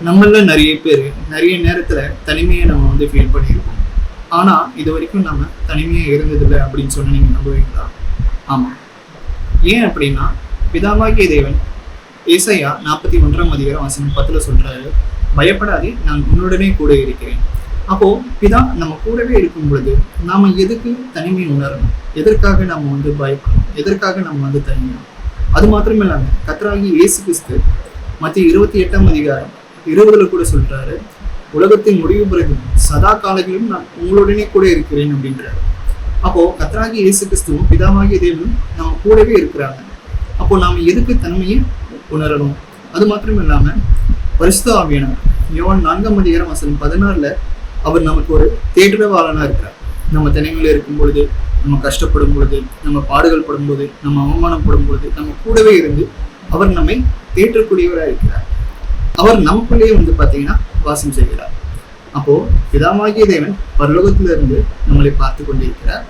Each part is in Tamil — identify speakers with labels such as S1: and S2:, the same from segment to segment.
S1: நம்மள நிறைய பேர் நிறைய நேரத்துல தனிமையை நம்ம வந்து ஃபீல் பண்ணியிருக்கோம். ஆனா இது வரைக்கும் நம்ம தனிமையா இருந்ததில்லை அப்படின்னு சொன்னா நீங்க நம்புவீங்களா? ஆமா. ஏன் அப்படின்னா, பிதாவாகிய தேவன் ஏசாயா 41:10 சொல்றாரு, பயப்படாதே, நான் உன்னுடனே கூட இருக்கிறேன். அப்போ பிதா நம்ம கூடவே இருக்கும் பொழுது நாம எதுக்கு தனிமை உணரணும்? எதற்காக நம்ம வந்து பயப்படணும்? எதற்காக நம்ம வந்து தனிமையும்? அது மாத்திரம் இல்லாம கர்த்தராகிய இயேசு கிறிஸ்து மத்திய 28:20 கூட சொல்றாரு, உலகத்தின் முடிவு பிறகு சதா காலங்களிலும் நான் உங்களுடனே கூட இருக்கிறேன் அப்படின்றாரு. அப்போ கர்த்தராகிய இயேசு கிறிஸ்துவும் பிதாவாகிய தேவனும் நம்ம கூடவே இருக்கிறாங்க. அப்போ நாம எதுக்கு தனிமையை உணரணும்? அது மாத்திரம் இல்லாம பரிசுத்த ஆவியானவர் யோவான் 4:16 அவர் நமக்கு ஒரு தேற்றவாளனா இருக்கிறார். நம்ம தனிமையில இருக்கும் பொழுது, நம்ம கஷ்டப்படும் பொழுது, நம்ம பாடுகள் படும் போது, நம்ம அவமானப்படும் பொழுது நம்ம கூடவே இருந்து அவர் நம்மை தேற்றக்கூடியவராக இருக்கிறார். அவர் நமக்குள்ளேயே வந்து பார்த்தீங்கன்னா வாசம் செய்கிறார். அப்போ பிதாவாகிய தேவன் பரலோகத்துல இருந்து நம்மளை பார்த்து கொண்டிருக்கிறார்.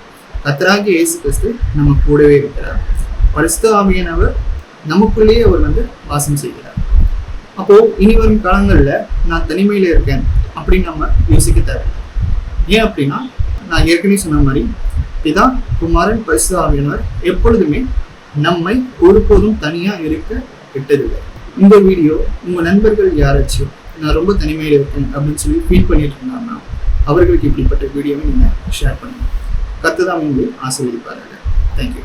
S1: கர்த்தராகிய இயேசு கிறிஸ்து நம்ம கூடவே இருக்கிறார். பரிசுத்த ஆவியானவர் நமக்குள்ளேயே அவர் வந்து வாசம் செய்கிறார். அப்போ இனி வரும் காலங்கள்ல நான் தனிமையில இருக்கேன் அப்படின்னு நம்ம யோசிக்க தேவையில்லை. ஏன் அப்படின்னா, நான் ஏற்கனவே சொன்ன மாதிரி பிதா, குமாரன், பரிசுத்த ஆவியானவர் எப்பொழுதுமே நம்மை ஒருபோதும் தனியா இருக்க விட்டதில்லை. இந்த வீடியோ உங்க நண்பர்கள் யாராச்சும் நான் ரொம்ப தனிமையில இருக்கேன் அப்படின்னு சொல்லி ஃபீல் பண்ணிட்டு இருந்தாங்கன்னா அவர்களுக்கு இப்படிப்பட்ட வீடியோவை நீங்க ஷேர் பண்ணுங்க. கர்த்தர் உங்களை ஆசீர்வதிப்பார்கள். தேங்க்யூ.